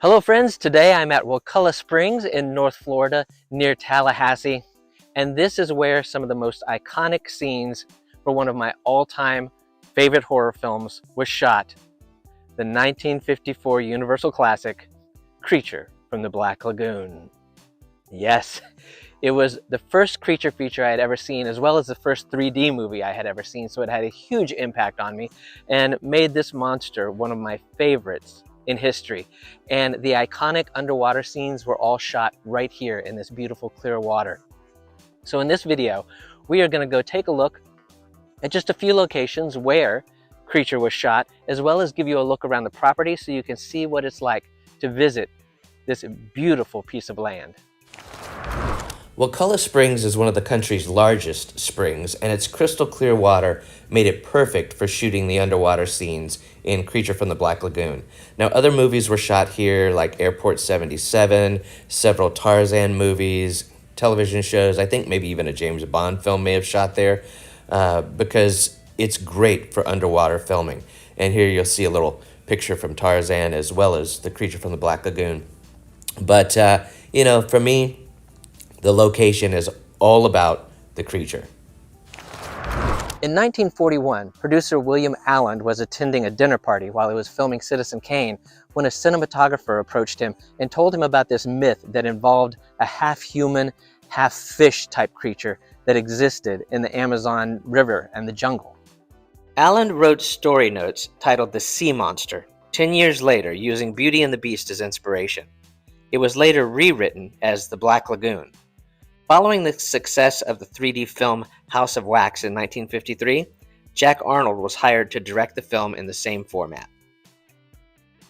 Hello friends, today I'm at Wakulla Springs in North Florida near Tallahassee, and this is where some of the most iconic scenes for one of my all-time favorite horror films was shot, the 1954 Universal classic, Creature from the Black Lagoon. Yes, it was the first creature feature I had ever seen, as well as the first 3D movie I had ever seen, so it had a huge impact on me and made this monster one of my favorites in history. And the iconic underwater scenes were all shot right here in this beautiful clear water. So in this video, we are going to go take a look at just a few locations where Creature was shot, as well as give you a look around the property so you can see what it's like to visit this beautiful piece of land. Wakulla Springs is one of the country's largest springs, and its crystal clear water made it perfect for shooting the underwater scenes in Creature from the Black Lagoon. Now, other movies were shot here, like Airport 77, several Tarzan movies, television shows. I think maybe even a James Bond film may have shot there, because it's great for underwater filming. And here you'll see a little picture from Tarzan as well as the Creature from the Black Lagoon. But, for me, the location is all about the creature. In 1941, producer William Allen was attending a dinner party while he was filming Citizen Kane when a cinematographer approached him and told him about this myth that involved a half-human, half-fish type creature that existed in the Amazon River and the jungle. Allen wrote story notes titled The Sea Monster 10 years later using Beauty and the Beast as inspiration. It was later rewritten as The Black Lagoon. Following the success of the 3D film House of Wax in 1953, Jack Arnold was hired to direct the film in the same format.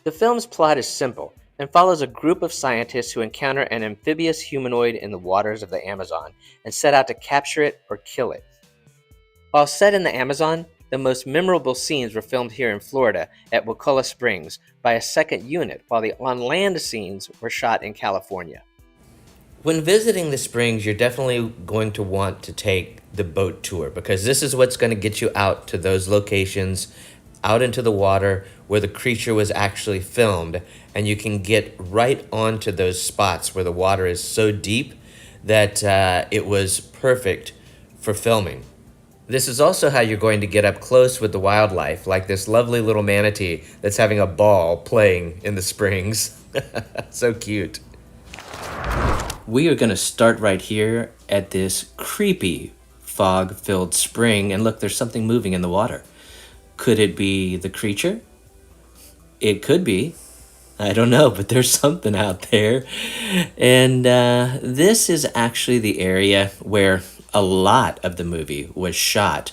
The film's plot is simple and follows a group of scientists who encounter an amphibious humanoid in the waters of the Amazon and set out to capture it or kill it. While set in the Amazon, the most memorable scenes were filmed here in Florida at Wakulla Springs by a second unit, while the on-land scenes were shot in California. When visiting the springs, you're definitely going to want to take the boat tour, because this is what's going to get you out to those locations, out into the water where the creature was actually filmed, and you can get right onto those spots where the water is so deep that it was perfect for filming. This is also how you're going to get up close with the wildlife, like this lovely little manatee that's having a ball playing in the springs. So cute. We are going to start right here at this creepy fog-filled spring, and look, there's something moving in the water. Could it be the creature? It could be. I don't know, but there's something out there. And this is actually the area where a lot of the movie was shot,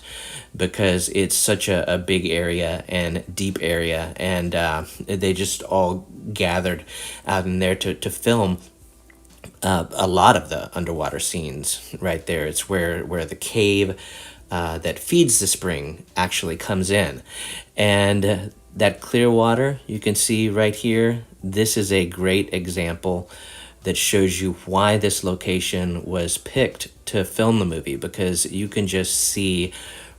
because it's such a big area and deep area, and they just all gathered out in there to film a lot of the underwater scenes right there. It's where the cave that feeds the spring actually comes in. And that clear water you can see right here, this is a great example that shows you why this location was picked to film the movie, because you can just see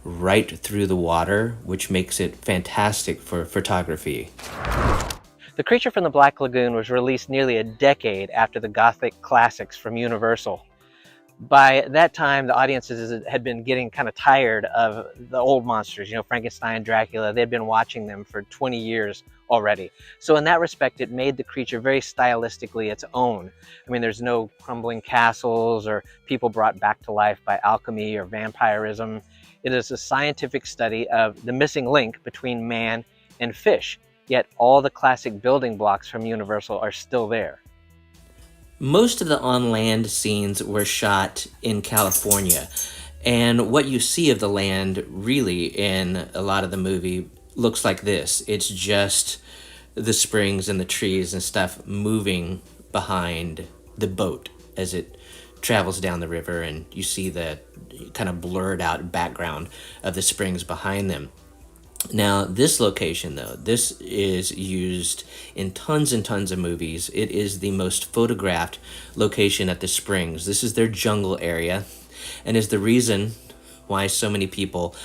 right through the water, which makes it fantastic for photography. The Creature from the Black Lagoon was released nearly a decade after the Gothic classics from Universal. By that time, the audiences had been getting kind of tired of the old monsters, Frankenstein, Dracula. They had been watching them for 20 years already. So in that respect, it made the creature very stylistically its own. I mean, there's no crumbling castles or people brought back to life by alchemy or vampirism. It is a scientific study of the missing link between man and fish. Yet all the classic building blocks from Universal are still there. Most of the on-land scenes were shot in California, and what you see of the land really in a lot of the movie looks like this. It's just the springs and the trees and stuff moving behind the boat as it travels down the river, and you see the kind of blurred out background of the springs behind them. Now, this location, though, this is used in tons and tons of movies. It is the most photographed location at the springs. This is their jungle area, and is the reason why so many people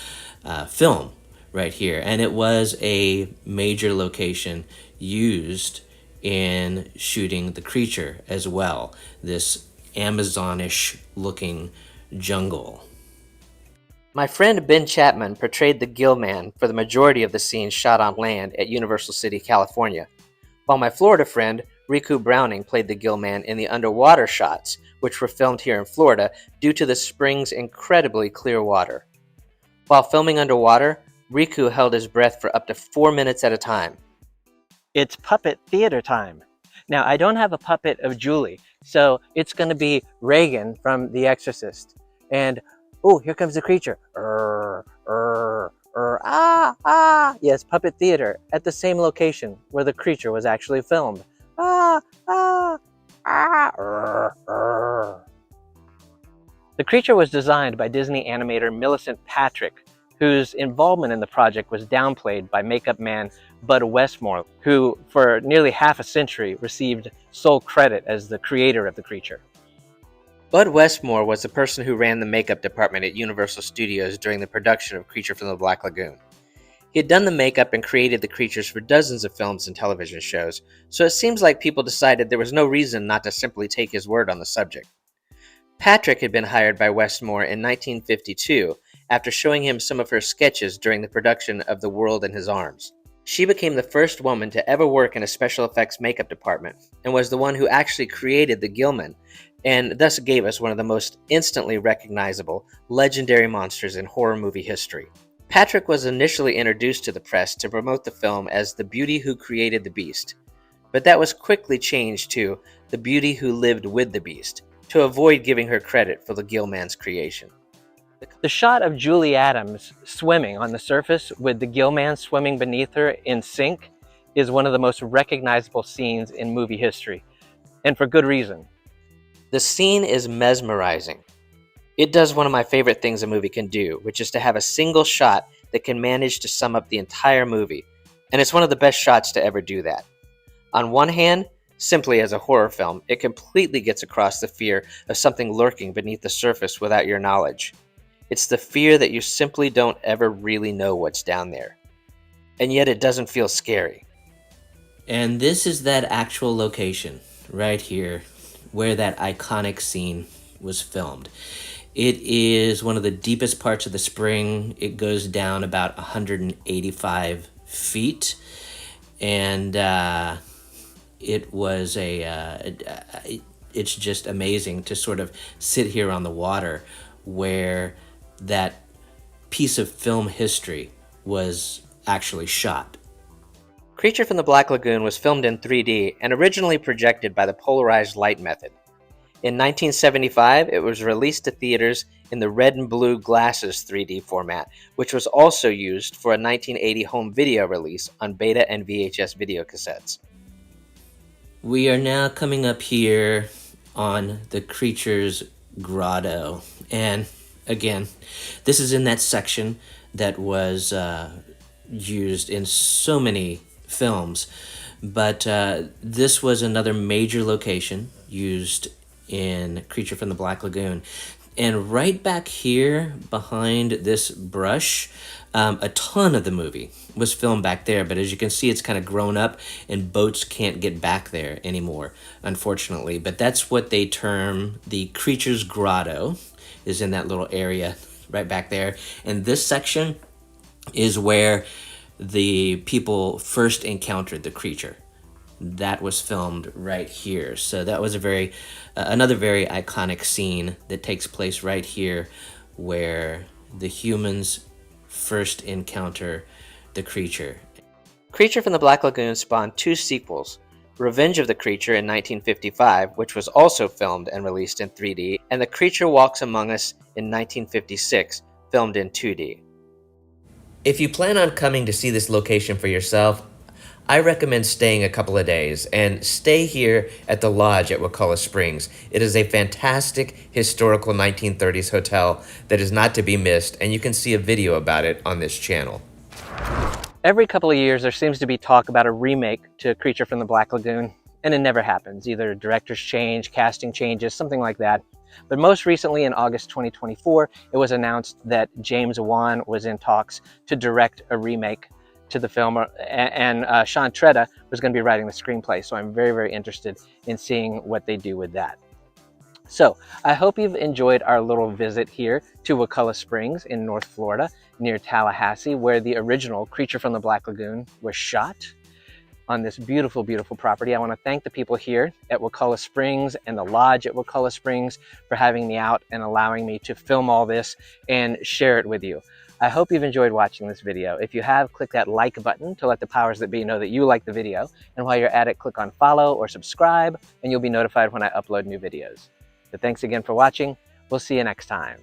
film right here. And it was a major location used in shooting the creature as well, this Amazonish looking jungle. My friend Ben Chapman portrayed the Gill Man for the majority of the scenes shot on land at Universal City, California, while my Florida friend Riku Browning played the Gill Man in the underwater shots, which were filmed here in Florida due to the spring's incredibly clear water. While filming underwater, Riku held his breath for up to 4 minutes at a time. It's puppet theater time. Now, I don't have a puppet of Julie, so it's going to be Reagan from The Exorcist. And, oh, here comes the creature. Ah. Yes, puppet theater at the same location where the creature was actually filmed. The creature was designed by Disney animator Millicent Patrick, whose involvement in the project was downplayed by makeup man Bud Westmore, who for nearly half a century received sole credit as the creator of the creature. Bud Westmore was the person who ran the makeup department at Universal Studios during the production of Creature from the Black Lagoon. He had done the makeup and created the creatures for dozens of films and television shows, so it seems like people decided there was no reason not to simply take his word on the subject. Patrick had been hired by Westmore in 1952 after showing him some of her sketches during the production of The World in His Arms. She became the first woman to ever work in a special effects makeup department and was the one who actually created the Gilman, and thus gave us one of the most instantly recognizable, legendary monsters in horror movie history. Patrick was initially introduced to the press to promote the film as the beauty who created the beast, but that was quickly changed to the beauty who lived with the beast, to avoid giving her credit for the Gillman's creation. The shot of Julie Adams swimming on the surface with the Gillman swimming beneath her in sync is one of the most recognizable scenes in movie history, and for good reason. The scene is mesmerizing. It does one of my favorite things a movie can do, which is to have a single shot that can manage to sum up the entire movie, and it's one of the best shots to ever do that. On one hand, simply as a horror film, it completely gets across the fear of something lurking beneath the surface without your knowledge. It's the fear that you simply don't ever really know what's down there. And yet it doesn't feel scary. And this is that actual location, right here, where that iconic scene was filmed. It is one of the deepest parts of the spring. It goes down about 185 feet. And it was it's just amazing to sort of sit here on the water where that piece of film history was actually shot. Creature from the Black Lagoon was filmed in 3D and originally projected by the polarized light method. In 1975, it was released to theaters in the red and blue glasses 3D format, which was also used for a 1980 home video release on beta and VHS video cassettes. We are now coming up here on the creature's grotto. And again, this is in that section that was used in so many films. But this was another major location used in Creature from the Black Lagoon. And right back here behind this brush, a ton of the movie was filmed back there, but as you can see, it's kind of grown up and boats can't get back there anymore, unfortunately. But that's what they term the Creature's Grotto, is in that little area right back there. And this section is where the people first encountered the creature. That was filmed right here. So that was another very iconic scene that takes place right here where the humans first encounter the creature. Creature from the Black Lagoon spawned two sequels, Revenge of the Creature in 1955, which was also filmed and released in 3D, and The Creature Walks Among Us in 1956, filmed in 2D. If you plan on coming to see this location for yourself, I recommend staying a couple of days and stay here at the lodge at Wakulla Springs. It is a fantastic historical 1930s hotel that is not to be missed, and you can see a video about it on this channel. Every couple of years there seems to be talk about a remake to Creature from the Black Lagoon, and it never happens. Either directors change, casting changes, something like that. But most recently in August 2024, it was announced that James Wan was in talks to direct a remake to the film, and Sean Tretta was going to be writing the screenplay. So I'm very, very interested in seeing what they do with that. So I hope you've enjoyed our little visit here to Wakulla Springs in North Florida, near Tallahassee, where the original Creature from the Black Lagoon was shot, on this beautiful, beautiful property. I want to thank the people here at Wakulla Springs and the lodge at Wakulla Springs for having me out and allowing me to film all this and share it with you. I hope you've enjoyed watching this video. If you have, click that like button to let the powers that be know that you like the video. And while you're at it, click on follow or subscribe, and you'll be notified when I upload new videos. But thanks again for watching. We'll see you next time.